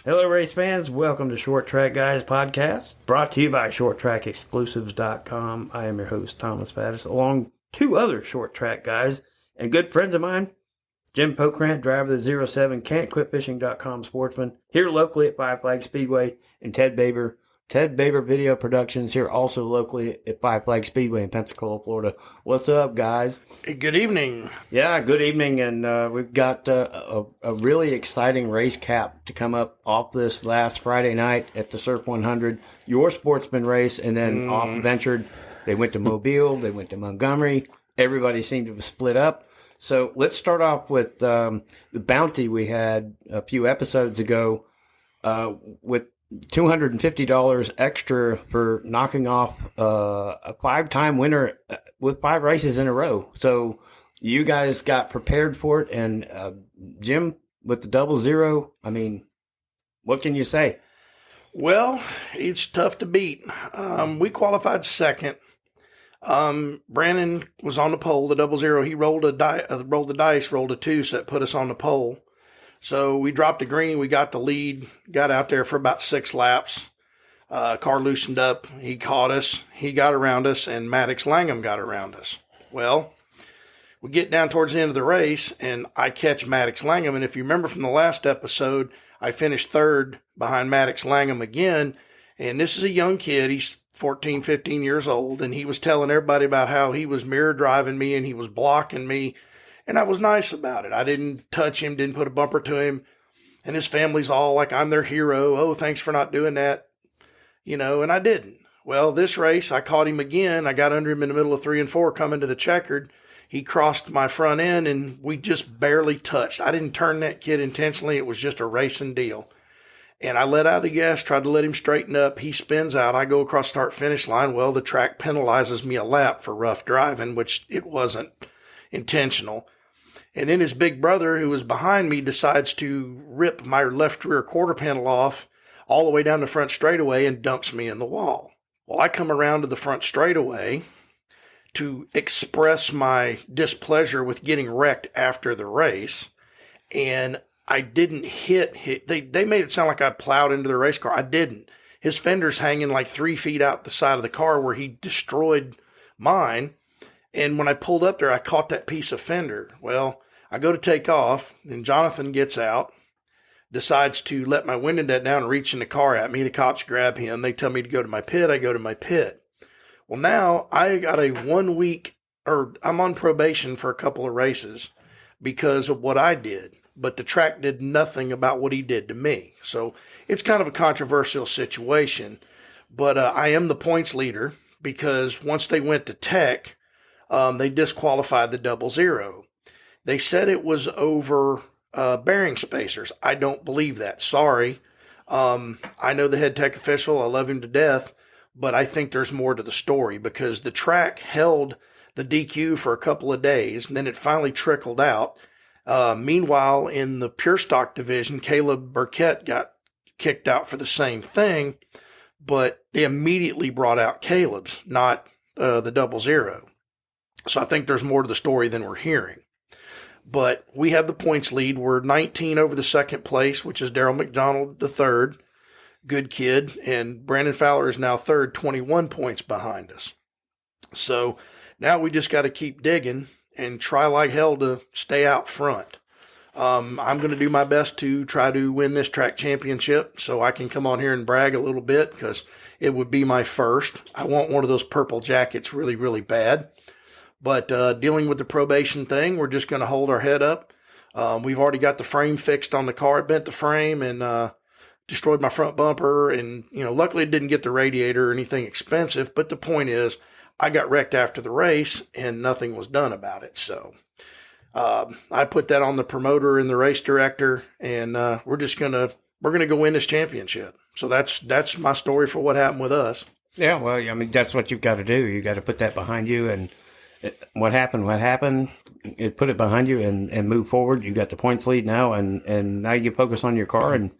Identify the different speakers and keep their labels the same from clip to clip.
Speaker 1: Hello, race fans. Welcome to Short Track Guys podcast, brought to you by ShortTrackExclusives.com. I am your host, Thomas Faddis, along two other short track guys and good friends of mine, Jim Pokrant, driver of the 07 Can'tQuitFishing.com sportsman, here locally at Five Flag Speedway, and Ted Baber Video Productions, here also locally at Five Flag Speedway in Pensacola, Florida. What's up, guys?
Speaker 2: Good evening.
Speaker 1: Yeah, good evening, and we've got a really exciting race cap to come up off this last Friday night at the Surf 100, your sportsman race, and then off ventured. They went to Mobile, they went to Montgomery. Everybody seemed to have split up. So let's start off with the bounty we had a few episodes ago with $250 extra for knocking off a five-time winner with 5 races in a row. So you guys got prepared for it, and Jim, with the 00, I mean, what can you say?
Speaker 2: Well, it's tough to beat. We qualified second. Brandon was on the pole, the 00. He rolled the dice, rolled a 2, so that put us on the pole. So we dropped the green, we got the lead, got out there for about 6 laps. Car loosened up, he caught us, he got around us, and Maddox Langham got around us. Well, we get down towards the end of the race, and I catch Maddox Langham, and if you remember from the last episode, I finished third behind Maddox Langham again, and this is a young kid, he's 14, 15 years old, and he was telling everybody about how he was mirror driving me, and he was blocking me. And I was nice about it. I didn't touch him, didn't put a bumper to him. And his family's all like, I'm their hero. Oh, thanks for not doing that. You know, and I didn't. Well, this race, I caught him again. I got under him in the middle of 3 and 4 coming to the checkered. He crossed my front end and we just barely touched. I didn't turn that kid intentionally. It was just a racing deal. And I let out the gas, tried to let him straighten up. He spins out. I go across start finish line. Well, the track penalizes me a lap for rough driving, which it wasn't intentional. And then his big brother, who was behind me, decides to rip my left rear quarter panel off all the way down the front straightaway and dumps me in the wall. Well, I come around to the front straightaway to express my displeasure with getting wrecked after the race. And I didn't hit. They made it sound like I plowed into the race car. I didn't. His fender's hanging like 3 feet out the side of the car where he destroyed mine. And when I pulled up there, I caught that piece of fender. Well, I go to take off, and Jonathan gets out, decides to let my window net down and reach in the car at me. The cops grab him. They tell me to go to my pit. I go to my pit. Well, now I got a 1 week, or I'm on probation for a couple of races because of what I did. But the track did nothing about what he did to me. So it's kind of a controversial situation. But I am the points leader because once they went to tech, they disqualified the 00. They said it was over bearing spacers. I don't believe that. Sorry. I know the head tech official. I love him to death. But I think there's more to the story because the track held the DQ for a couple of days, and then it finally trickled out. Meanwhile, in the pure stock division, Caleb Burkett got kicked out for the same thing, but they immediately brought out Caleb's, not the 00. So I think there's more to the story than we're hearing. But we have the points lead. We're 19 over the second place, which is Daryl McDonald, the third. Good kid. And Brandon Fowler is now third, 21 points behind us. So now we just got to keep digging and try like hell to stay out front. I'm going to do my best to try to win this track championship so I can come on here and brag a little bit because it would be my first. I want one of those purple jackets really, really bad. But dealing with the probation thing, we're just going to hold our head up. We've already got the frame fixed on the car. It bent the frame and destroyed my front bumper. And, you know, luckily it didn't get the radiator or anything expensive. But the point is, I got wrecked after the race and nothing was done about it. So I put that on the promoter and the race director, and we're going to go win this championship. So that's my story for what happened with us.
Speaker 1: Yeah, well, I mean, that's what you've got to do. You got to put that behind you, and what happened. It put it behind you and move forward. You got the points lead now, and now you focus on your car. And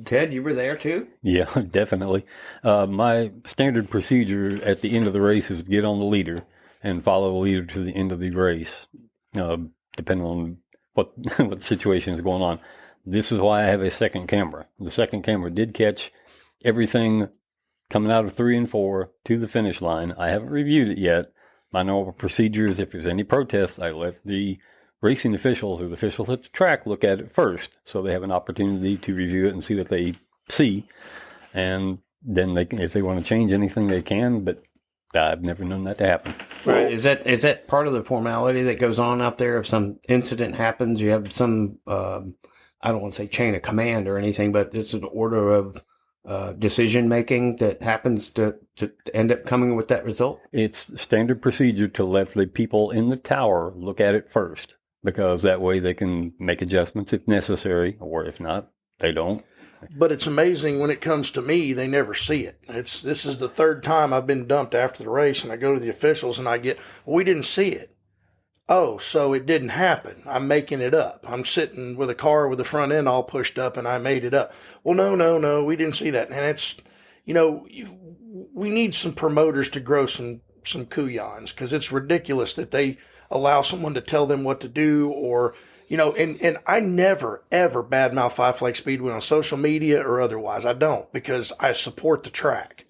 Speaker 1: Ted, you were there too?
Speaker 3: Yeah, definitely. My standard procedure at the end of the race is get on the leader and follow the leader to the end of the race, depending on what what situation is going on. This is why I have a second camera. The second camera did catch everything coming out of 3 and 4 to the finish line. I haven't reviewed it yet. My normal procedure is if there's any protests, I let the racing officials or the officials at the track look at it first, so they have an opportunity to review it and see what they see. And then they can, if they want to change anything, they can, but I've never known that to happen.
Speaker 1: Right. Is that part of the formality that goes on out there? If some incident happens, you have some, I don't want to say chain of command or anything, but it's an order of decision making that happens to end up coming with that result?
Speaker 3: It's standard procedure to let the people in the tower look at it first, because that way they can make adjustments if necessary, or if not, they don't.
Speaker 2: But it's amazing when it comes to me, they never see it. This is the third time I've been dumped after the race, and I go to the officials and I get, well, we didn't see it. Oh, so it didn't happen. I'm making it up. I'm sitting with a car with the front end all pushed up and I made it up. Well, no, we didn't see that. And it's, we need some promoters to grow some kuyans, because it's ridiculous that they allow someone to tell them what to do, or, and I never, ever badmouth Five Flag Speedway on social media or otherwise. I don't, because I support the track.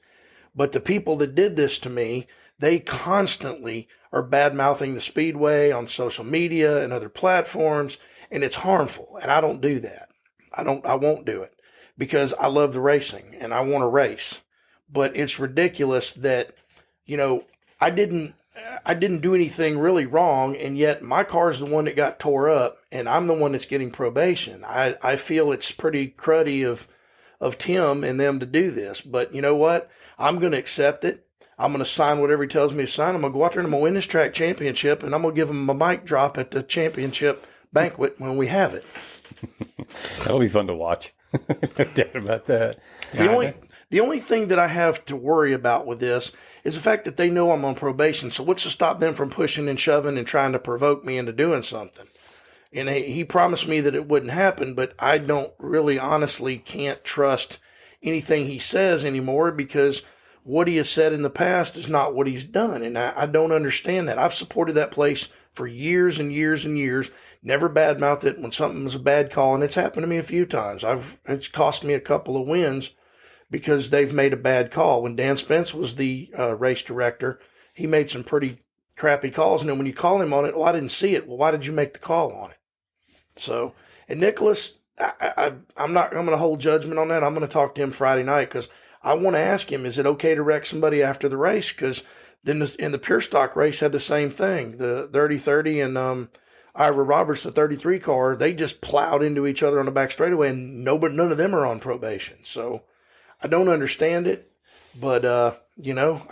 Speaker 2: But the people that did this to me, they constantly are bad-mouthing the Speedway on social media and other platforms, and it's harmful, and I don't do that. I won't do it, because I love the racing, and I want to race. But it's ridiculous that, I didn't do anything really wrong, and yet my car's the one that got tore up, and I'm the one that's getting probation. I feel it's pretty cruddy of Tim and them to do this, but you know what? I'm going to accept it. I'm going to sign whatever he tells me to sign. I'm going to go out there and I'm going to win this track championship, and I'm going to give him a mic drop at the championship banquet when we have it.
Speaker 3: That'll be fun to watch. No doubt about that.
Speaker 2: The only thing that I have to worry about with this is the fact that they know I'm on probation. So what's to stop them from pushing and shoving and trying to provoke me into doing something? And he promised me that it wouldn't happen, but I don't really honestly can't trust anything he says anymore, because what he has said in the past is not what he's done. And I don't understand that. I've supported that place for years and years and years. Never badmouthed it when something was a bad call. And it's happened to me a few times. It's cost me a couple of wins because they've made a bad call. When Dan Spence was the race director, he made some pretty crappy calls. And then when you call him on it, well, I didn't see it. Well, why did you make the call on it? So, and Nicholas, I'm going to hold judgment on that. I'm going to talk to him Friday night, because I want to ask him, is it okay to wreck somebody after the race? Because then in the pure stock race had the same thing. The 30-30 and Ira Roberts, the 33 car, they just plowed into each other on the back straightaway, and none of them are on probation. So I don't understand it. But, I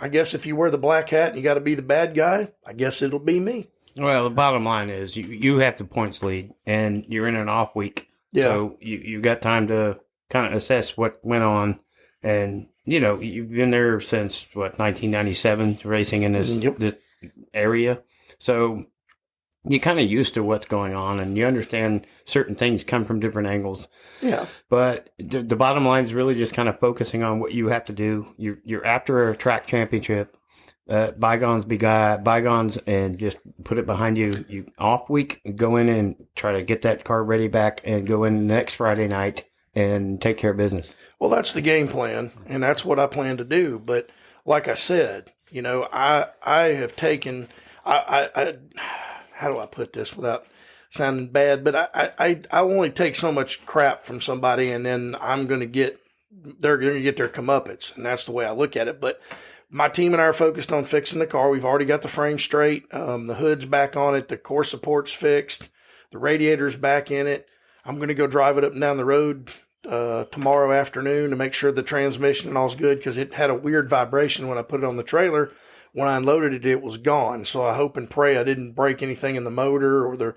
Speaker 2: guess if you wear the black hat and you got to be the bad guy, I guess it'll be me.
Speaker 1: Well, the bottom line is you have the points lead, and you're in an off week. Yeah. So you got time to kind of assess what went on. And, you've been there since, 1997, racing in this area. So you're kind of used to what's going on, and you understand certain things come from different angles. Yeah. But the bottom line is really just kind of focusing on what you have to do. You're after a track championship. Bygones be bygones, and just put it behind you. You off week, go in and try to get that car ready back, and go in next Friday night and take care of business.
Speaker 2: Well, that's the game plan, and that's what I plan to do. But like I said, I have taken, I how do I put this without sounding bad? But I only take so much crap from somebody, and then they're going to get their comeuppance, and that's the way I look at it. But my team and I are focused on fixing the car. We've already got the frame straight. The hood's back on it. The core support's fixed. The radiator's back in it. I'm going to go drive it up and down the road tomorrow afternoon to make sure the transmission and all's good, because it had a weird vibration when I put it on the trailer. When I unloaded it, it was gone. So I hope and pray I didn't break anything in the motor or the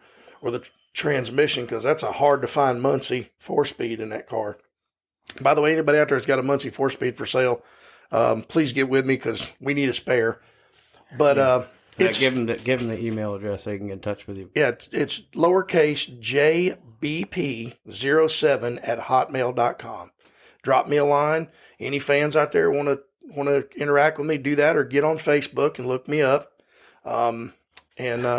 Speaker 2: transmission, because that's a hard to find Muncie 4-speed in that car. By the way, anybody out there that's got a Muncie 4-speed for sale, please get with me, because we need a spare. But
Speaker 1: give them the email address so they can get in touch with you.
Speaker 2: Yeah, it's lowercase jbp07@hotmail.com. Drop me a line. Any fans out there want to interact with me, do that, or get on Facebook and look me up, and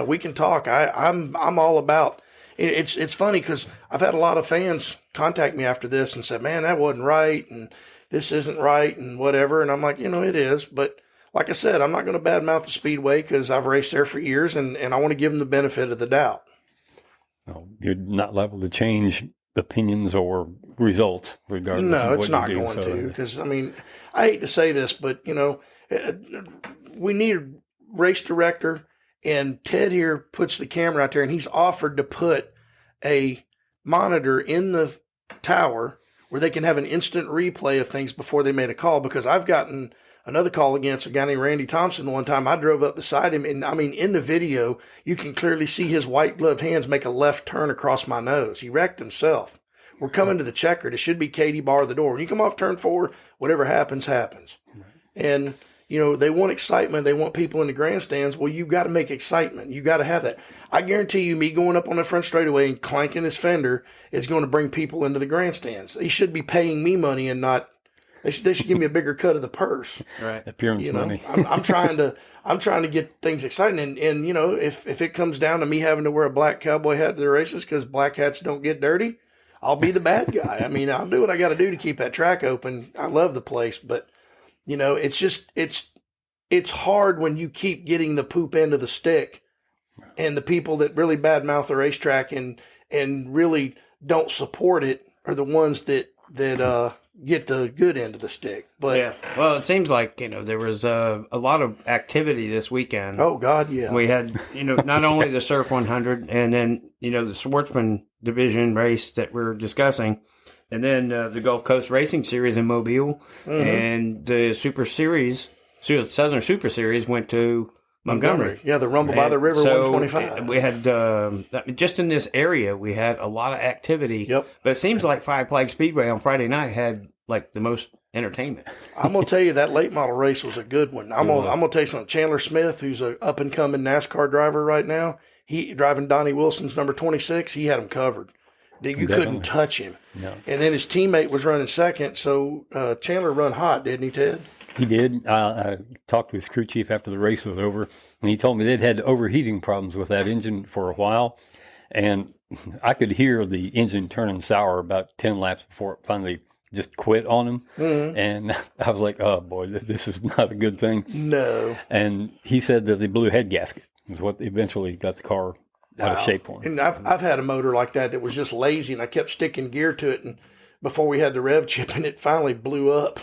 Speaker 2: we can talk. I'm all about. It's funny because I've had a lot of fans contact me after this and said, man, that wasn't right. And this isn't right and whatever. And I'm like, it is. But like I said, I'm not going to badmouth the Speedway because I've raced there for years and I want to give them the benefit of the doubt.
Speaker 3: No, you're not liable to change opinions or results regardless
Speaker 2: No,
Speaker 3: of what
Speaker 2: it's not
Speaker 3: you do.
Speaker 2: going to because, I hate to say this, but, we need a race director, and Ted here puts the camera out there, and he's offered to put a monitor in the tower where they can have an instant replay of things before they made a call, because I've gotten another call against a guy named Randy Thompson one time. I drove up beside him, and in the video, you can clearly see his white gloved hands make a left turn across my nose. He wrecked himself. We're coming to the checkered. It should be Katie bar the door. When you come off turn 4, whatever happens, happens. And, they want excitement. They want people in the grandstands. Well, you've got to make excitement. You got to have that. I guarantee you, me going up on the front straightaway and clanking his fender is going to bring people into the grandstands. They should be paying me money and not. They should give me a bigger cut of the purse.
Speaker 1: Right.
Speaker 3: Appearance money.
Speaker 2: I'm trying to get things exciting. And if it comes down to me having to wear a black cowboy hat to the races because black hats don't get dirty, I'll be the bad guy. I'll do what I got to do to keep that track open. I love the place, but it's hard when you keep getting the poop end of the stick, and the people that really badmouth the racetrack and really don't support it are the ones that get the good end of the stick. But
Speaker 1: yeah, well, it seems like there was a lot of activity this weekend.
Speaker 2: Oh God, yeah.
Speaker 1: We had not only the Surf 100 and then the Sportsman Division race that we're discussing, and then the Gulf Coast Racing Series in Mobile, and the Southern Super Series went to Montgomery.
Speaker 2: Yeah, the Rumble by the River,
Speaker 1: so
Speaker 2: 125.
Speaker 1: We had just in this area, we had a lot of activity.
Speaker 2: Yep.
Speaker 1: But it seems like Five Flag Speedway on Friday night had like the most entertainment.
Speaker 2: I'm gonna tell you that late model race was a good one. I'm gonna tell you something. Chandler Smith, who's an up and coming NASCAR driver right now, he driving Donnie Wilson's number 26. He had him covered. You couldn't touch him.
Speaker 3: No.
Speaker 2: And then his teammate was running second. So Chandler run hot, didn't he, Ted?
Speaker 3: He did. I talked with his crew chief after the race was over, and he told me they'd had overheating problems with that engine for a while. And I could hear the engine turning sour about 10 laps before it finally just quit on him. Mm-hmm. And I was like, oh, boy, this is not a good thing.
Speaker 2: No.
Speaker 3: And he said that the blew head gasket was what eventually got the car out of shape for him.
Speaker 2: And I've had a motor like that was just lazy, and I kept sticking gear to it. And before we had the rev chip, and it finally blew up.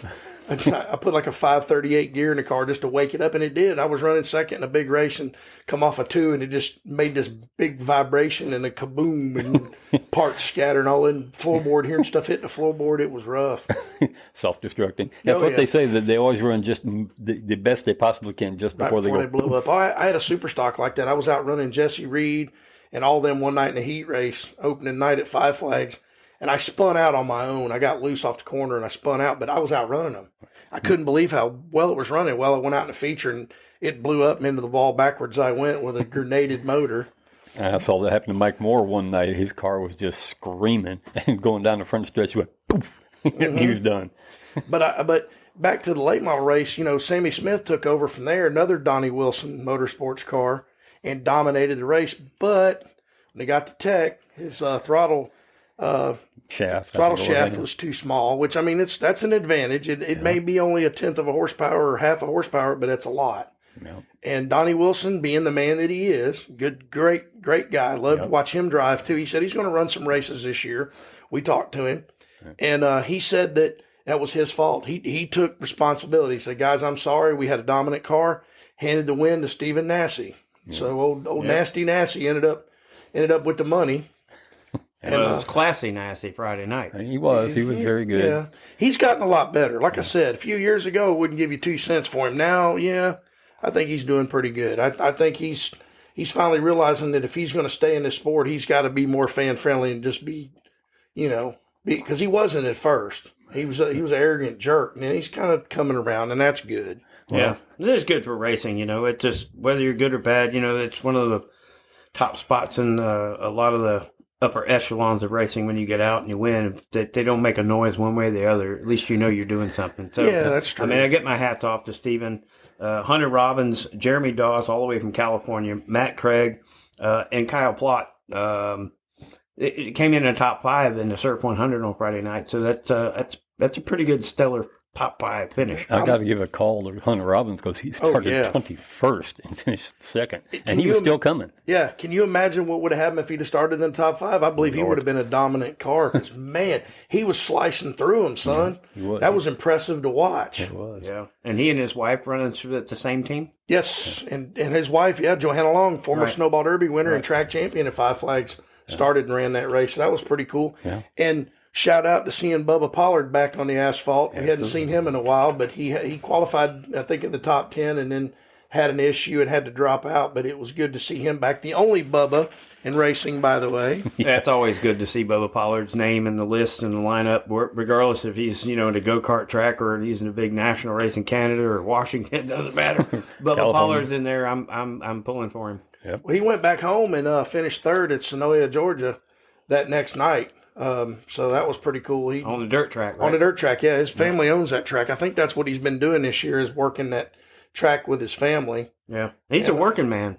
Speaker 2: I put like a 538 gear in the car just to wake it up, and it did. I was running second in a big race and come off a 2, and it just made this big vibration and a kaboom, and parts scattering all in floorboard, hearing stuff hitting the floorboard. It was rough.
Speaker 3: Self-destructing. That's what they say, that they always run just the best they possibly can just before they
Speaker 2: blow up. I had a super stock like that. I was out running Jesse Reed and all them one night in a heat race, opening night at Five Flags. And I spun out on my own. I got loose off the corner and I spun out, but I was out running them. I couldn't believe how well it was running. Well, I went out in the feature and it blew up and into the wall backwards I went with a grenaded motor.
Speaker 3: I saw that happen to Mike Moore one night. His car was just screaming and going down the front stretch, went poof, and he was done.
Speaker 2: But back to the late model race, Sammy Smith took over from there, another Donnie Wilson motorsports car, and dominated the race. But when they got to Tech, his throttle shaft was too small, which that's an advantage. It may be only a tenth of a horsepower or half a horsepower, but it's a lot. Yeah. And Donnie Wilson, being the man that he is, great guy. Loved to watch him drive too. He said he's going to run some races this year. We talked to him, and he said that was his fault. He took responsibility. He said, "Guys, I'm sorry. We had a dominant car." Handed the win to Stephen Nassy. Yeah. So old Nasty Nassy ended up with the money.
Speaker 1: And it was classy Nasty Friday night.
Speaker 3: He was very good.
Speaker 2: Yeah. He's gotten a lot better. Like I said, a few years ago, I wouldn't give you 2 cents for him. Now, I think he's doing pretty good. I think he's finally realizing that if he's going to stay in this sport, he's got to be more fan friendly and just be, because he wasn't at first. He was an arrogant jerk, and he's kind of coming around, and that's good.
Speaker 1: Yeah, it is good for racing. It just, whether you're good or bad, it's one of the top spots in a lot of the upper echelons of racing. When you get out and you win, they don't make a noise one way or the other. At least you're doing something. So
Speaker 2: yeah, that's true.
Speaker 1: I get my hats off to Stephen, Hunter Robbins, Jeremy Dawes, all the way from California, Matt Craig, and Kyle Plott. it came in the top 5 in the Surf 100 on Friday night. So that's a pretty good stellar top 5 finish.
Speaker 3: I got to give a call to Hunter Robbins because he started 21st and finished second, and he was still coming.
Speaker 2: Yeah, can you imagine what would have happened if he'd have started in the top 5? I believe he would have been a dominant car because, man, he was slicing through them, son.
Speaker 3: Yeah,
Speaker 2: that was impressive to watch.
Speaker 3: It was.
Speaker 1: Yeah. And he and his wife running at the same team?
Speaker 2: Yes, and his wife, Johanna Long, former Snowball Derby winner and track champion at Five Flags, started and ran that race. So that was pretty cool.
Speaker 3: Yeah.
Speaker 2: And shout out to seeing Bubba Pollard back on the asphalt. We hadn't seen him in a while, but he qualified, I think, in the top 10 and then had an issue and had to drop out. But it was good to see him back. The only Bubba in racing, by the way.
Speaker 1: Yeah, it's always good to see Bubba Pollard's name in the list and the lineup, regardless if he's, in a go-kart track or he's in a big national race in Canada or Washington. It doesn't matter. Bubba Pollard's in there. I'm pulling for him.
Speaker 3: Yep.
Speaker 2: Well, he went back home and finished third at Sonoya, Georgia that next night. So that was pretty cool.
Speaker 1: On the dirt track, right?
Speaker 2: On the dirt track, yeah. His family owns that track. I think that's what he's been doing this year is working that track with his family.
Speaker 1: Yeah. He's a working man.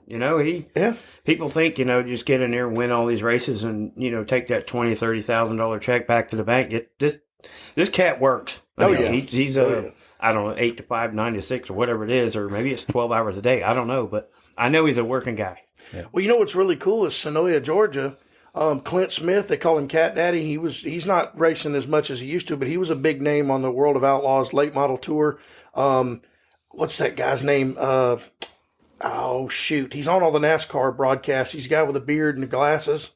Speaker 1: People think, just get in there and win all these races and, take that $20,000, $30,000 check back to the bank. This cat works. He's I don't know, 8 to 5, 9 to 6 or whatever it is, or maybe it's 12 hours a day. I don't know, but I know he's a working guy.
Speaker 3: Yeah.
Speaker 2: Well, what's really cool is Sonoya, Georgia. Clint Smith, they call him Cat Daddy. He's not racing as much as he used to, but he was a big name on the World of Outlaws late model tour. What's that guy's name? Oh shoot, he's on all the NASCAR broadcasts. He's a guy with a beard and the glasses.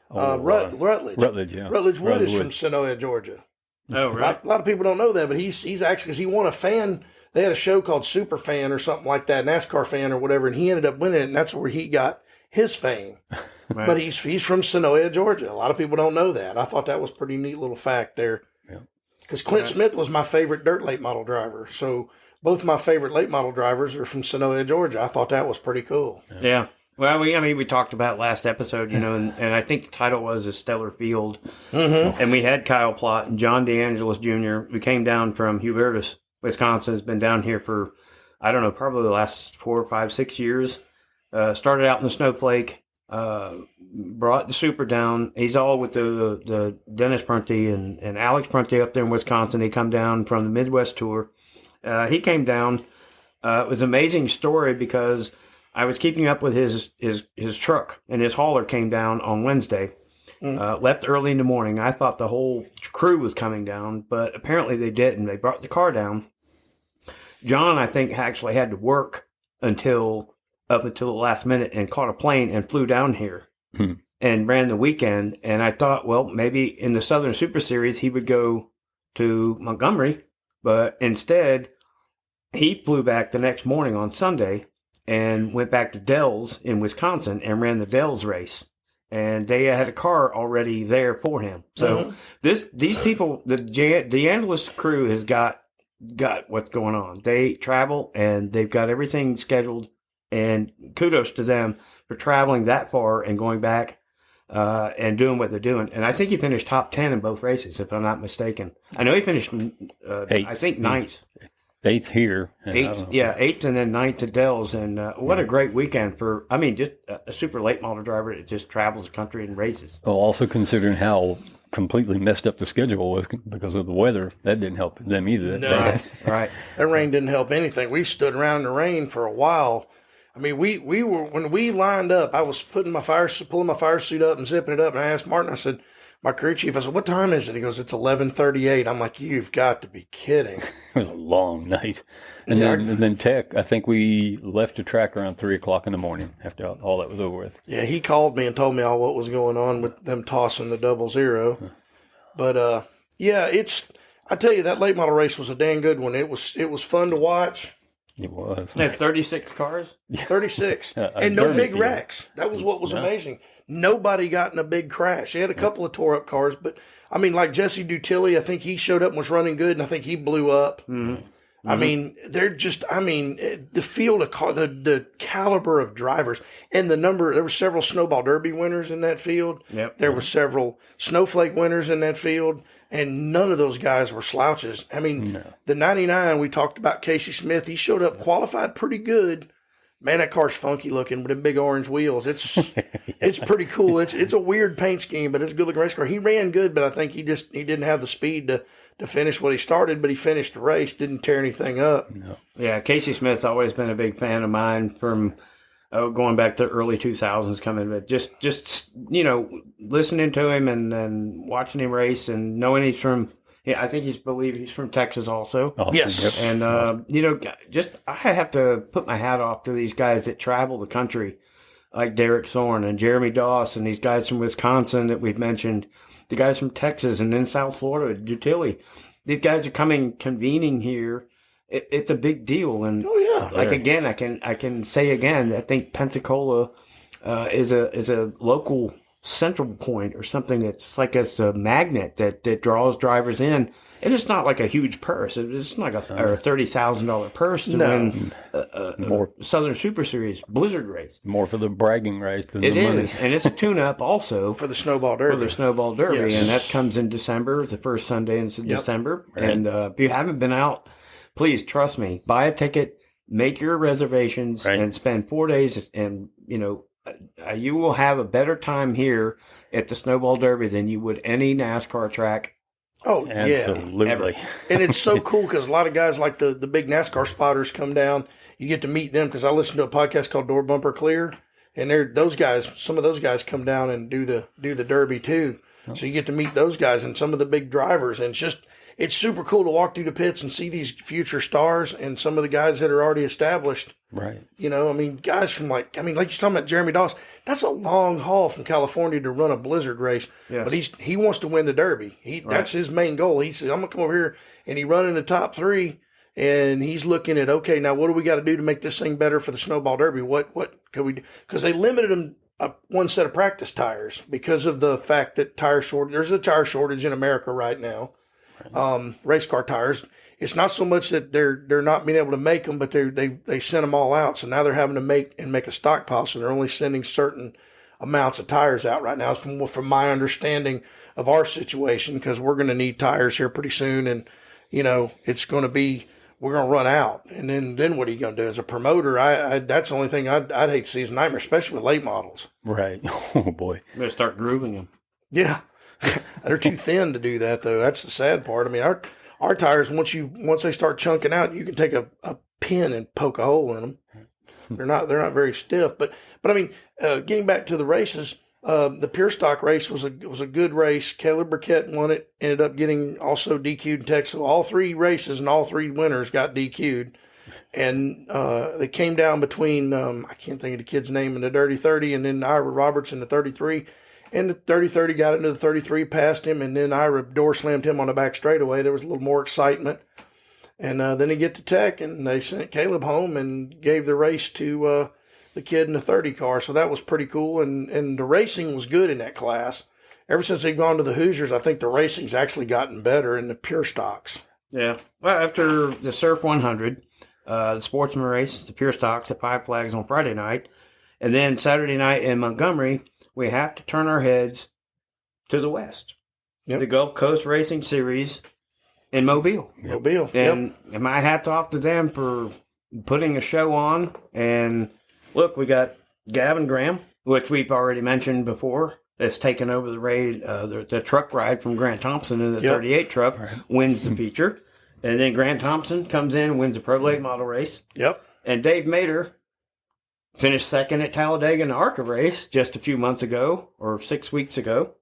Speaker 2: Rutledge.
Speaker 3: Yeah.
Speaker 2: Rutledge Wood is from Sonoya, Georgia.
Speaker 1: Oh, right.
Speaker 2: A lot of people don't know that, but he's actually, because he won a fan. They had a show called Super Fan or something like that, NASCAR Fan or whatever, and he ended up winning it, and that's where he got his fame. Right. But he's from Sonoya, Georgia. A lot of people don't know that. I thought that was a pretty neat little fact there. Because Clint Smith was my favorite dirt late model driver. So both my favorite late model drivers are from Sonoya, Georgia. I thought that was pretty cool.
Speaker 1: Yeah. Well, we talked about last episode, and I think the title was A Stellar Field. Mm-hmm. And we had Kyle Plott and John DeAngelis Jr., who came down from Hubertus, Wisconsin, has been down here for, I don't know, probably the last 4, 5, 6 years. Started out in the Snowflake, brought the Super down. He's all with the Dennis Prunty and Alex Prunty up there in Wisconsin. They come down from the Midwest Tour. He came down. It was an amazing story because I was keeping up with his truck, and his hauler came down on Wednesday. Left early in the morning. I thought the whole crew was coming down, but apparently they didn't. They brought the car down. John, I think, actually had to work up until the last minute and caught a plane and flew down here and ran the weekend. And I thought, well, maybe in the Southern Super Series he would go to Montgomery, but instead he flew back the next morning on Sunday and went back to Dells in Wisconsin and ran the Dells race. And they had a car already there for him. So these people, the DeAngelis crew has got what's going on. They travel and they've got everything scheduled. And kudos to them for traveling that far and going back and doing what they're doing. And I think he finished top 10 in both races, if I'm not mistaken. I know he finished, I think, 9th.
Speaker 3: 8th here.
Speaker 1: 8th and then 9th at Dells. And what a great weekend for, just a super late model driver that just travels the country and races.
Speaker 3: Well, also considering how completely messed up the schedule was because of the weather, that didn't help them either.
Speaker 2: No.
Speaker 1: Right.
Speaker 2: That rain didn't help anything. We stood around in the rain for a while. We were, when we lined up, I was pulling my fire suit up and zipping it up, and I asked Martin, I said, my crew chief, I said, what time is it? He goes, it's 11:38. I'm like, you've got to be kidding.
Speaker 3: It was a long night. And then Tech, I think we left the track around 3 o'clock in the morning after all that was over with.
Speaker 2: Yeah, he called me and told me all what was going on with them tossing the 00. But, I tell you, that late model race was a dang good one. It was fun to watch.
Speaker 3: It was.
Speaker 1: They had 36 cars?
Speaker 2: 36. And no big wrecks. That was what was amazing. Nobody got in a big crash. They had a couple of tore up cars, but like Jesse Dutilli, I think he showed up and was running good, and I think he blew up. Mm-hmm. They're just, the field of car, the caliber of drivers and the number, there were several Snowball Derby winners in that field.
Speaker 1: Yep.
Speaker 2: There were several Snowflake winners in that field. And none of those guys were slouches. The 99, we talked about Casey Smith. He showed up qualified pretty good, Man, that car's funky looking with them big orange wheels. It's pretty cool. It's a weird paint scheme, but it's a good looking race car. He ran good, but I think he didn't have the speed to finish what he started, but he finished the race, didn't tear anything up.
Speaker 3: No.
Speaker 1: Yeah, Casey Smith's always been a big fan of mine from going back to early 2000s coming, but just listening to him and watching him race and knowing he's from, I think he's from Texas also.
Speaker 3: Awesome.
Speaker 2: Yes.
Speaker 3: Yep.
Speaker 1: And, I have to put my hat off to these guys that travel the country, like Derek Thorne and Jeremy Doss and these guys from Wisconsin that we've mentioned, the guys from Texas and then South Florida, Utility. These guys are convening here. It's a big deal. And
Speaker 2: Oh yeah.
Speaker 1: like, again, I can say again, I think Pensacola is a local central point or something that's like it's a magnet that draws drivers in. And it's not like a huge purse. It's not like a $30,000 purse to win
Speaker 3: More.
Speaker 1: a Southern Super Series Blizzard race.
Speaker 3: More for the bragging rights than
Speaker 1: It
Speaker 3: the money.
Speaker 1: is, and it's a tune-up also
Speaker 2: For the Snowball
Speaker 1: for
Speaker 2: Derby.
Speaker 1: the Snowball Derby,
Speaker 2: Yes.
Speaker 1: and that comes in December, the first Sunday in December.
Speaker 3: Right.
Speaker 1: And if you haven't been out, please trust me, buy a ticket, make your reservations,
Speaker 3: Right.
Speaker 1: and spend 4 days. And you will have a better time here at the Snowball Derby than you would any NASCAR track.
Speaker 2: Oh yeah.
Speaker 3: Absolutely.
Speaker 2: And it's so cool because a lot of guys like the big NASCAR spotters come down. You get to meet them because I listen to a podcast called Door Bumper Clear, and some of those guys come down and do the Derby too. So you get to meet those guys and some of the big drivers, and it's super cool to walk through the pits and see these future stars and some of the guys that are already established.
Speaker 3: Right.
Speaker 2: Guys from like you're talking about Jeremy Doss. That's a long haul from California to run a Blizzard race.
Speaker 1: Yes.
Speaker 2: But he wants to win the Derby. That's his main goal. He says, I'm going to come over here, and he run in the top 3, and he's looking at, okay, now what do we got to do to make this thing better for the Snowball Derby? What could we do? Because they limited him one set of practice tires because of the fact that there's a tire shortage in America right now. Race car tires. It's not so much that they're not being able to make them, but they sent them all out. So now they're having to make a stockpile. So they're only sending certain amounts of tires out right now. From my understanding of our situation, because we're going to need tires here pretty soon, and it's going to be we're going to run out. And then what are you going to do as a promoter? That's the only thing I'd hate to see is a nightmare, especially with late models.
Speaker 3: Right. Oh boy.
Speaker 1: I'm going to start grooving them.
Speaker 2: Yeah, they're too thin to do that though. That's the sad part. I mean, our tires once they start chunking out, you can take a pin and poke a hole in them. They're not very stiff. But I mean, getting back to the races, the pure stock race was a good race. Caleb Burkett won it. Ended up getting also DQ'd in Texas. All 3 races and all 3 winners got DQ'd. And they came down between I can't think of the kid's name in the Dirty 30, and then Ira Roberts in the 33. And the 30-30 got into the 33, passed him, and then Ira door slammed him on the back straightaway. There was a little more excitement. And then he get to Tech, and they sent Caleb home and gave the race to the kid in the 30 car. So that was pretty cool. And the racing was good in that class. Ever since they've gone to the Hoosiers, I think the racing's actually gotten better in the pure stocks.
Speaker 1: Yeah. Well, after the Surf 100, the Sportsman race, the pure stocks at Five Flags on Friday night, and then Saturday night in Montgomery, we have to turn our heads to the west.
Speaker 2: Yep.
Speaker 1: The Gulf Coast Racing Series in Mobile.
Speaker 2: Mobile.
Speaker 1: And my hat's off to them for putting a show on. And look, we got Gavin Graham, which we've already mentioned before, that's taken over the raid, the truck ride from Grant Thompson in the 38 truck, wins the feature. And then Grant Thompson comes in and wins the Pro Late Model race.
Speaker 2: Yep.
Speaker 1: And Dave Mater finished second at Talladega in the ARCA race just a few months ago, or 6 weeks ago.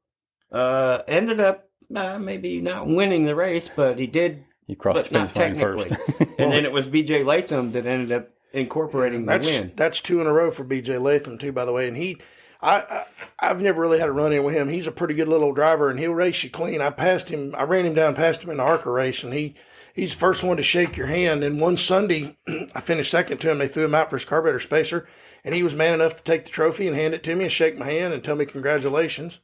Speaker 1: Ended up maybe not winning the race, but he did.
Speaker 3: He crossed the
Speaker 1: not
Speaker 3: finish line
Speaker 1: technically.
Speaker 3: first.
Speaker 1: And then it was B.J. Latham that ended up incorporating the win.
Speaker 2: That's 2 in a row for B.J. Latham too, by the way. And I've never really had a run in with him. He's a pretty good little driver, and he'll race you clean. I ran him down, passed him in the ARCA race, and he's the first one to shake your hand. And one Sunday, I finished second to him. They threw him out for his carburetor spacer, and he was man enough to take the trophy and hand it to me and shake my hand and tell me congratulations.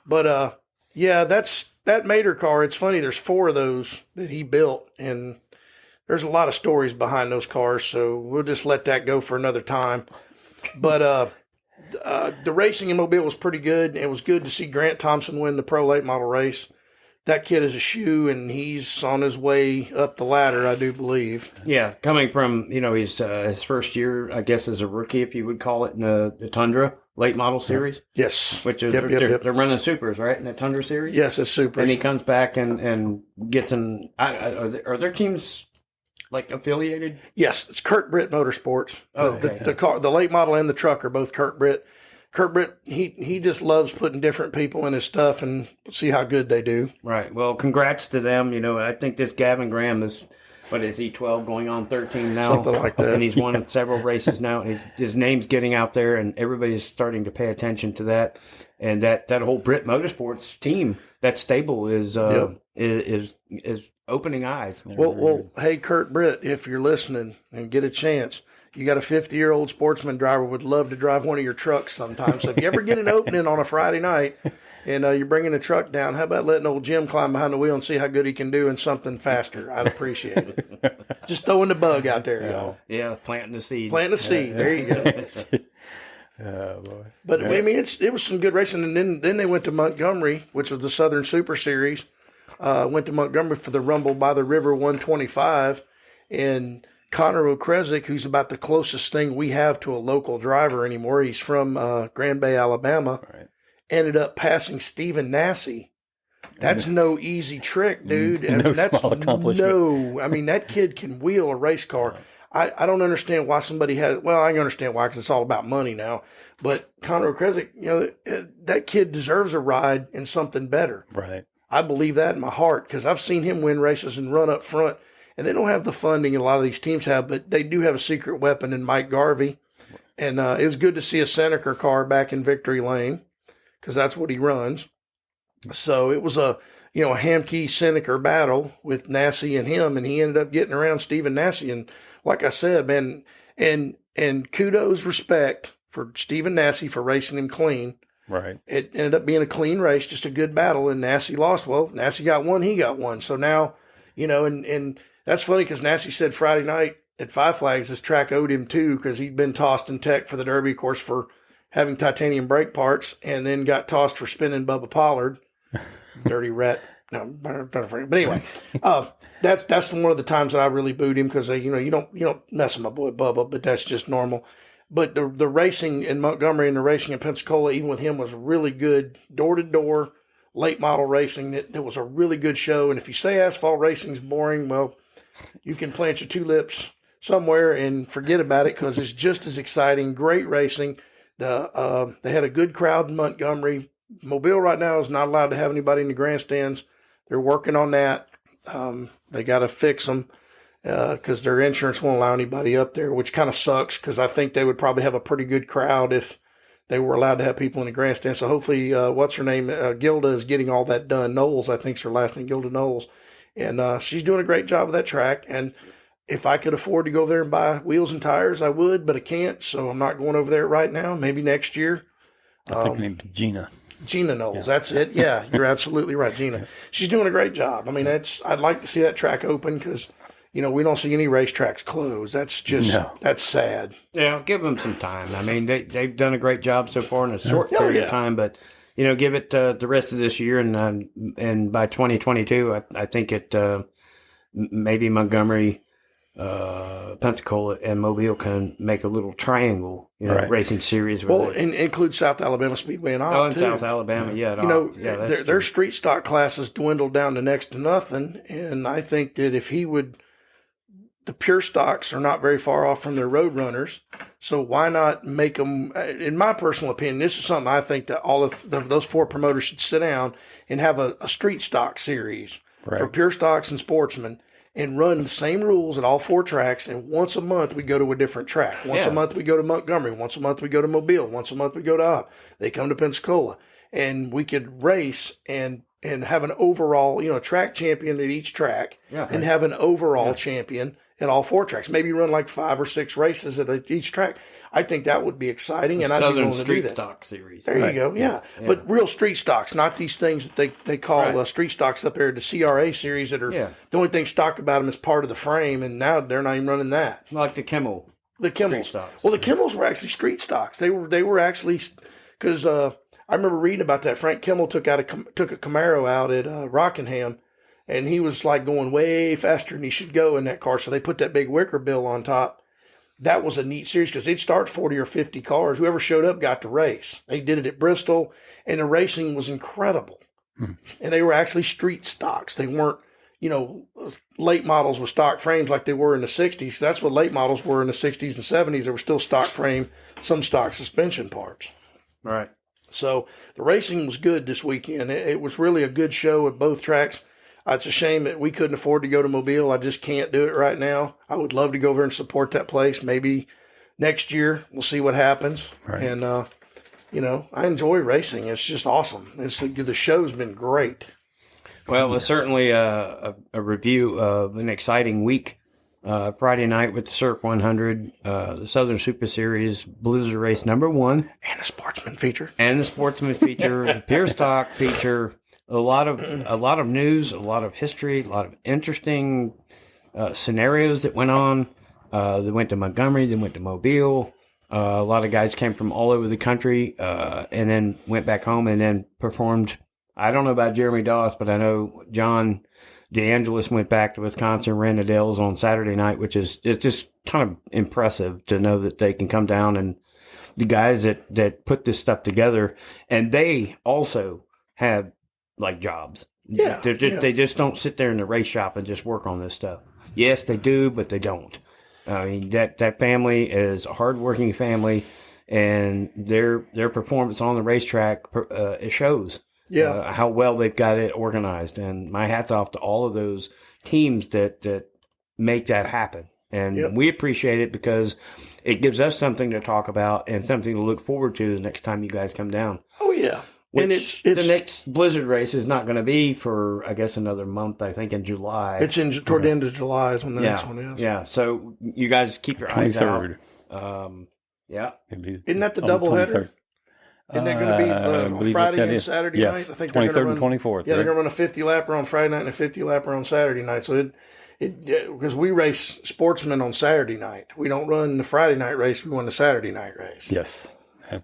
Speaker 2: But yeah, that Mater car. It's funny. There's 4 of those that he built, and there's a lot of stories behind those cars. So we'll just let that go for another time. But the racing in Mobile was pretty good. And it was good to see Grant Thompson win the Pro Late Model race. that kid is a shoe, and he's on his way up the ladder, I do believe.
Speaker 1: Yeah, coming from his first year, I guess, as a rookie, if you would call it, in the Tundra late model series,
Speaker 2: Yes.
Speaker 1: which is they're running supers, right, in the Tundra series.
Speaker 2: Yes, it's super.
Speaker 1: And he comes back and gets in. Are their teams like affiliated?
Speaker 2: Yes, it's Kurt Britt Motorsports.
Speaker 1: Oh, okay.
Speaker 2: The late model and the truck are both Kurt Britt. Kurt Britt, he just loves putting different people in his stuff and see how good they do.
Speaker 1: Right. Well, congrats to them. I think this Gavin Graham is, what is he, 12 going on 13 now?
Speaker 2: Something like that.
Speaker 1: And he's won several races now. His name's getting out there, and everybody's starting to pay attention to that. And that whole Britt Motorsports team, that stable is opening eyes.
Speaker 2: Well, hey, Kurt Britt, if you're listening and get a chance, you got a 50-year-old sportsman driver would love to drive one of your trucks sometime. So if you ever get an opening on a Friday night and you're bringing a truck down, how about letting old Jim climb behind the wheel and see how good he can do in something faster? I'd appreciate it. Just throwing the bug out there, y'all.
Speaker 1: Yeah, planting the seed.
Speaker 2: Planting the seed. There you go.
Speaker 3: Oh, boy.
Speaker 2: But I mean, it was some good racing, and then they went to Montgomery, which was the Southern Super Series. Went to Montgomery for the Rumble by the River 125, and Connor Okrezik, who's about the closest thing we have to a local driver anymore. He's from Grand Bay, Alabama.
Speaker 3: Right.
Speaker 2: Ended up passing Stephen Nassy. That's no easy trick, dude.
Speaker 3: No
Speaker 2: That's
Speaker 3: small accomplishment.
Speaker 2: I mean, that kid can wheel a race car. I don't understand why somebody has. Well, I understand why, because it's all about money now. But Connor Okrezik, that kid deserves a ride in something better.
Speaker 3: Right.
Speaker 2: I believe that in my heart, because I've seen him win races and run up front. And they don't have the funding a lot of these teams have, but they do have a secret weapon in Mike Garvey. And it was good to see a Seneca car back in victory lane, because that's what he runs. So it was a Hamke Seneca battle with Nassy and him, and he ended up getting around Stephen Nassy. And like I said, man, and kudos, respect for Stephen Nassy for racing him clean.
Speaker 3: Right.
Speaker 2: It ended up being a clean race, just a good battle, and Nassy lost. Well, Nassy got one, he got one. So now, and that's funny, because Nassy said Friday night at Five Flags this track owed him too, because he'd been tossed in tech for the Derby, of course, for having titanium brake parts, and then got tossed for spinning Bubba Pollard. Dirty rat. No, but anyway, that's one of the times that I really booed him, because you don't mess with my boy Bubba, but that's just normal. But the racing in Montgomery and the racing in Pensacola, even with him, was really good. Door to door, late model racing. It was a really good show. And if you say asphalt racing is boring, well, you can plant your tulips somewhere and forget about it, because it's just as exciting. Great racing. They had a good crowd in Montgomery. Mobile right now is not allowed to have anybody in the grandstands. They're working on that. They got to fix them, because their insurance won't allow anybody up there, which kind of sucks, because I think they would probably have a pretty good crowd if they were allowed to have people in the grandstand. So hopefully, what's her name? Gilda is getting all that done. Knowles, I think, is her last name, Gilda Knowles. And she's doing a great job of that track. And if I could afford to go there and buy wheels and tires, I would, but I can't. So I'm not going over there right now. Maybe next year.
Speaker 3: I think her name's Gina.
Speaker 2: Gina Knowles, that's it. Yeah, you're absolutely right, Gina. She's doing a great job. I mean, I'd like to see that track open, because, we don't see any racetracks closed. That's just, that's sad.
Speaker 1: Yeah, give them some time. I mean, they've done a great job so far in a short period of time, but, give it the rest of this year, and by 2022, I think it maybe Montgomery, Pensacola, and Mobile can make a little triangle, racing series.
Speaker 2: Well, and include South Alabama Speedway and all.
Speaker 1: Oh, and South Alabama,
Speaker 2: their street stock classes dwindled down to next to nothing, and I think that if he would, the pure stocks are not very far off from their road runners, so why not make them? In my personal opinion, this is something I think that all of those four promoters should sit down and have a street stock series for pure stocks and sportsmen, and run the same rules at all four tracks. And once a month, we go to a different track. Once a month, we go to Montgomery. Once a month, we go to Mobile. Once a month, we go to Up. They come to Pensacola. And we could race and have an overall, track champion at each track, and have an overall champion at all four tracks. Maybe run like 5 or 6 races at each track. I think that would be exciting, and I'd be willing to do that.
Speaker 1: Street Stock Series.
Speaker 2: There you go, yeah. But real street stocks, not these things that they call street stocks up there, the CRA series that are the only thing stock about them is part of the frame, and now they're not even running that.
Speaker 1: Like the Kimmel.
Speaker 2: The Kimmels.
Speaker 1: Street stocks.
Speaker 2: Well, the Kimmels were actually street stocks. They were actually, because I remember reading about that. Frank Kimmel took a Camaro out at Rockingham, and he was like going way faster than he should go in that car. So they put that big wicker bill on top. That was a neat series because they'd start 40 or 50 cars. Whoever showed up got to race. They did it at Bristol, and the racing was incredible. And they were actually street stocks. They weren't, late models with stock frames like they were in the 60s. That's what late models were in the 60s and 70s. They were still stock frame, some stock suspension parts.
Speaker 1: Right.
Speaker 2: So the racing was good this weekend. It was really a good show at both tracks. It's a shame that we couldn't afford to go to Mobile. I just can't do it right now. I would love to go over and support that place. Maybe next year we'll see what happens.
Speaker 3: Right.
Speaker 2: And, I enjoy racing. It's just awesome. The show's been great.
Speaker 1: Well, it's certainly a review of an exciting week. Friday night with the Circ 100, the Southern Super Series Blizzard Race #1.
Speaker 2: And a sportsman feature.
Speaker 1: The Pure Stock feature. A lot of news, a lot of history, a lot of interesting scenarios that went on. They went to Montgomery, they went to Mobile. A lot of guys came from all over the country and then went back home and then performed. I don't know about Jeremy Doss, but I know John DeAngelis went back to Wisconsin, ran the Dells on Saturday night, it's just kind of impressive to know that they can come down, and the guys that put this stuff together, and they also have like jobs.
Speaker 2: Yeah,
Speaker 1: They just don't sit there in the race shop and just work on this stuff. Yes, they do, but they don't. I mean, that family is a hardworking family, and their performance on the racetrack, it shows.
Speaker 2: Yeah.
Speaker 1: How well they've got it organized. And my hat's off to all of those teams that make that happen. And we appreciate it because it gives us something to talk about and something to look forward to the next time you guys come down.
Speaker 2: Oh, yeah.
Speaker 1: Which
Speaker 2: and it's
Speaker 1: the next Blizzard race is not going to be for, I guess, another month, I think, in July.
Speaker 2: It's toward the end of July is when the next one is.
Speaker 1: Yeah. So you guys keep your eyes out.
Speaker 3: 23rd.
Speaker 1: Yeah.
Speaker 2: Isn't that the doubleheader? Isn't that going to be Friday and Saturday night? I think
Speaker 3: 23rd and 24th.
Speaker 2: Yeah, they're going to run a 50 lapper on Friday night and a 50 lapper on Saturday night. So because we race sportsmen on Saturday night, we don't run the Friday night race. We run the Saturday night race.
Speaker 3: Yes.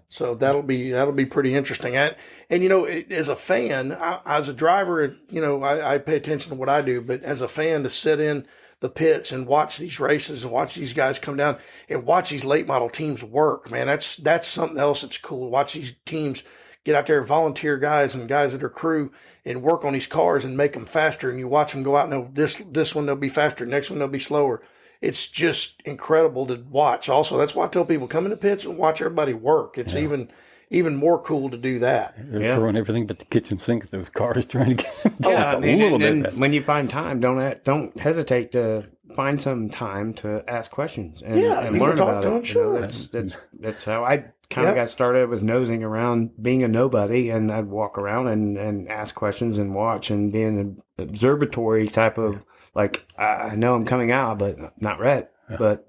Speaker 2: So that'll be pretty interesting. And as a fan, as a driver, I pay attention to what I do. But as a fan, to sit in the pits and watch these races and watch these guys come down and watch these late model teams work, man, that's something else that's cool. Watch these teams get out there, volunteer guys and guys that are crew, and work on these cars and make them faster. And you watch them go out and this one they'll be faster, next one they'll be slower. It's just incredible to watch. Also, that's why I tell people, come in the pits and watch everybody work. It's even more cool to do that.
Speaker 3: They're throwing everything but the kitchen sink at those cars trying to get
Speaker 1: and when you find time, don't hesitate to find some time to ask questions and learn about it.
Speaker 2: Sure.
Speaker 1: That's how I kind of got started, was nosing around, being a nobody, and I'd walk around and ask questions and watch and be an observatory type of, like, I know I'm coming out, but not red. But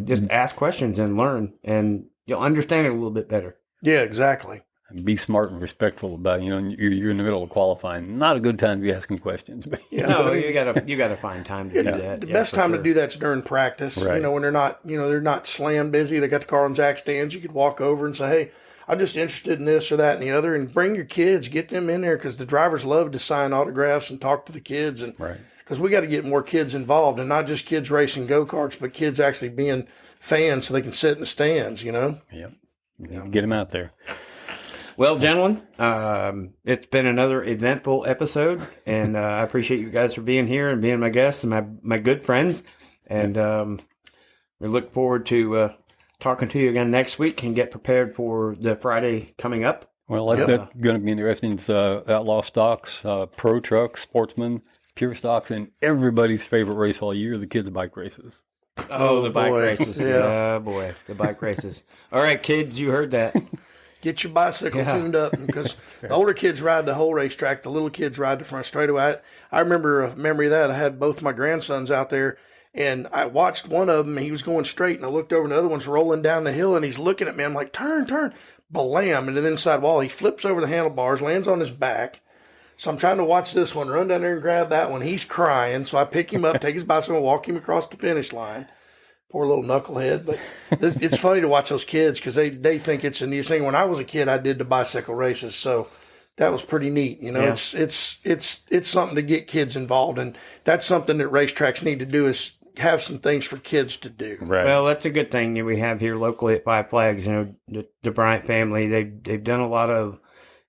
Speaker 1: just ask questions and learn, and you'll understand it a little bit better.
Speaker 2: Yeah, exactly.
Speaker 3: Be smart and respectful about it. You're in the middle of qualifying. Not a good time to be asking questions. But,
Speaker 1: no, you gotta find time to do that.
Speaker 2: The best time to do that's during practice.
Speaker 3: Right.
Speaker 2: When they're not slam busy. They got the car on jack stands. You could walk over and say, "Hey, I'm just interested in this or that and the other," and bring your kids, get them in there, because the drivers love to sign autographs and talk to the kids, and because we got to get more kids involved, and not just kids racing go-karts, but kids actually being fans so they can sit in the stands.
Speaker 3: Yep. Get them out there.
Speaker 1: Well, gentlemen, it's been another eventful episode, and I appreciate you guys for being here and being my guests and my good friends. And we look forward to talking to you again next week and get prepared for the Friday coming up.
Speaker 3: Well, that's going to be interesting. It's Outlaw Stocks, Pro Trucks, Sportsman, Pure Stocks, and everybody's favorite race all year, the kids' bike races.
Speaker 1: Oh, the bike races. Yeah, boy, the bike races. All right, kids, you heard that.
Speaker 2: Get your bicycle tuned up, because the older kids ride the whole racetrack. The little kids ride the front straightaway. I remember a memory of that. I had both my grandsons out there, and I watched one of them. And he was going straight, and I looked over, and the other one's rolling down the hill, and he's looking at me. I'm like, turn. Blam. And then inside wall, he flips over the handlebars, lands on his back. So I'm trying to watch this one, run down there and grab that one. He's crying. So I pick him up, take his bicycle, and walk him across the finish line. Poor little knucklehead. But it's funny to watch those kids because they think it's a new thing. When I was a kid, I did the bicycle races, so that was pretty neat. You know,
Speaker 1: Yeah.
Speaker 2: it's something to get kids involved, and that's something that racetracks need to do is have some things for kids to do.
Speaker 3: Right.
Speaker 1: Well, that's a good thing that we have here locally at Five Flags. You know, the Bryant family, they've done a lot of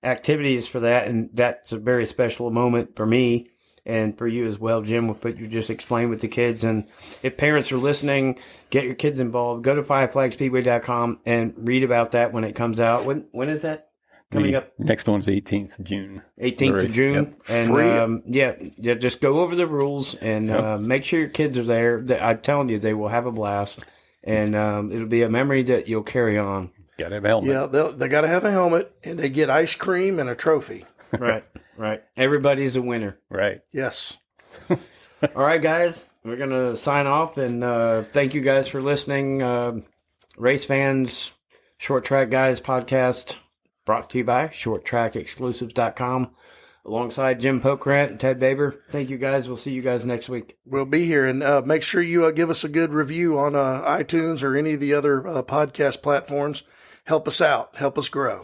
Speaker 1: activities for that, and that's a very special moment for me and for you as well, Jim, with what you just explained with the kids. And if parents are listening, get your kids involved. Go to FiveFlagsSpeedway.com and read about that when it comes out. When is that coming
Speaker 3: The
Speaker 1: up?
Speaker 3: next one's 18th of June.
Speaker 1: 18th of June.
Speaker 3: Yep.
Speaker 1: And
Speaker 2: Free.
Speaker 1: just go over the rules and make sure your kids are there. I'm telling you, they will have a blast. And it'll be a memory that you'll carry on.
Speaker 3: Got to have a helmet.
Speaker 2: Yeah, they got to have a helmet, and they get ice cream and a trophy.
Speaker 1: Right, right. Everybody's a winner.
Speaker 3: Right.
Speaker 2: Yes.
Speaker 1: All right, guys. We're going to sign off, and thank you guys for listening. Race Fans, Short Track Guys podcast, brought to you by ShortTrackExclusives.com, alongside Jim Pokrant and Ted Baber. Thank you, guys. We'll see you guys next week.
Speaker 2: We'll be here, and make sure you give us a good review on iTunes or any of the other podcast platforms. Help us out. Help us grow.